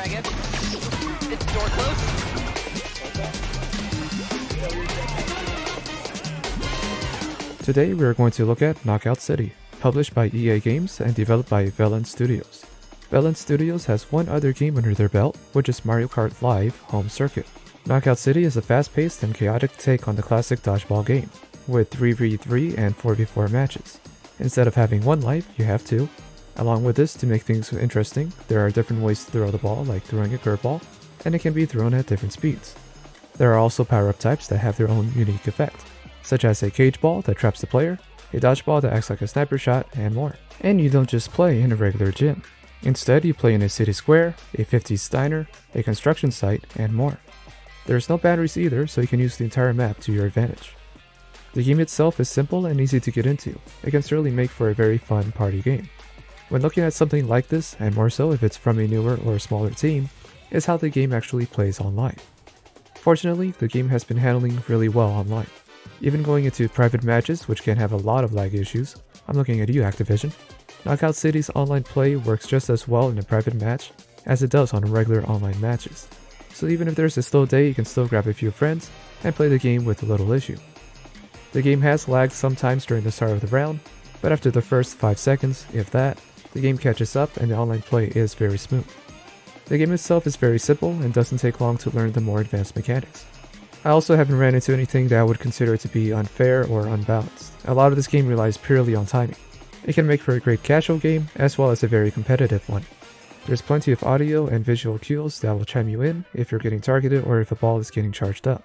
dragon. It's door closed. Today we are going to look at Knockout City, published by EA Games and developed by Velan Studios. Velan Studios has one other game under their belt, which is Mario Kart Live Home Circuit. Knockout City is a fast-paced and chaotic take on the classic dodgeball game, with 3v3 and 4v4 matches. Instead of having one life, you have two. Along with this, to make things interesting, there are different ways to throw the ball, like throwing a curveball, and it can be thrown at different speeds. There are also power-up types that have their own unique effect, such as a cage ball that traps the player, a dodgeball that acts like a sniper shot, and more. And you don't just play in a regular gym. Instead, you play in a city square, a 50s diner, a construction site, and more. There's no batteries either, so you can use the entire map to your advantage. The game itself is simple and easy to get into. It can certainly make for a very fun party game. When looking at something like this, and more so if it's from a newer or smaller team, is how the game actually plays online. Fortunately, the game has been handling really well online. Even going into private matches, which can have a lot of lag issues. I'm looking at you, Activision. Knockout City's online play works just as well in a private match as it does on regular online matches. So even if there's a slow day, you can still grab a few friends and play the game with little issue. The game has lagged sometimes during the start of the round, but after the first 5 seconds, if that, the game catches up and the online play is very smooth. The game itself is very simple and doesn't take long to learn the more advanced mechanics. I also haven't ran into anything that I would consider to be unfair or unbalanced. A lot of this game relies purely on timing. It can make for a great casual game as well as a very competitive one. There's plenty of audio and visual cues that will chime you in if you're getting targeted or if a ball is getting charged up.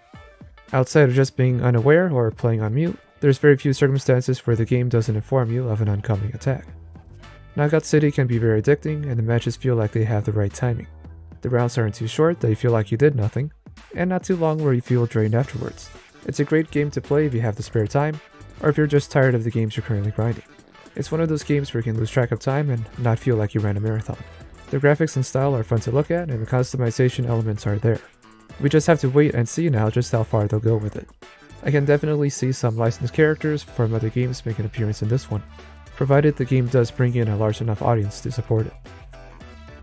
Outside of just being unaware or playing on mute, there's very few circumstances where the game doesn't inform you of an oncoming attack. Knockout City can be very addicting and the matches feel like they have the right timing. The rounds aren't too short that you feel like you did nothing, and not too long where you feel drained afterwards. It's a great game to play if you have the spare time, or if you're just tired of the games you're currently grinding. It's one of those games where you can lose track of time and not feel like you ran a marathon. The graphics and style are fun to look at and the customization elements are there. We just have to wait and see now just how far they'll go with it. I can definitely see some licensed characters from other games make an appearance in this one, provided the game does bring in a large enough audience to support it.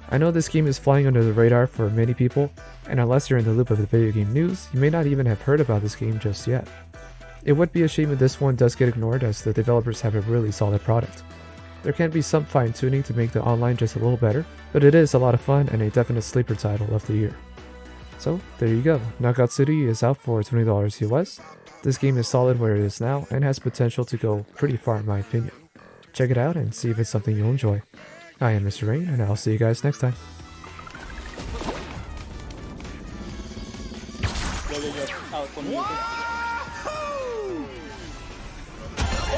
I know this game is flying under the radar for many people, and unless you're in the loop of the video game news, you may not even have heard about this game just yet. It would be a shame if this one does get ignored as the developers have a really solid product. There can be some fine tuning to make the online just a little better, but it is a lot of fun and a definite sleeper title of the year. So there you go, Knockout City is out for $20 US. This game is solid where it is now and has potential to go pretty far in my opinion. Check it out and see if it's something you'll enjoy. I am Mr. Rain, and I'll see you guys next time.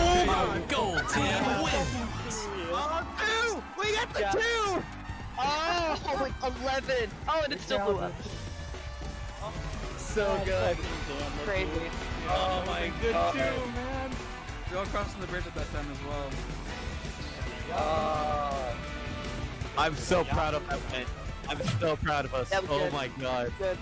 Oh my goal team wins! Oh, 2! We got the 2! Oh, like 11! Oh, and it still blew up. So good. Crazy. Oh my good two, man! We all crossing the bridge at that time as well. I'm so proud of that win. I'm so proud of us. That was Oh good. my god. Good.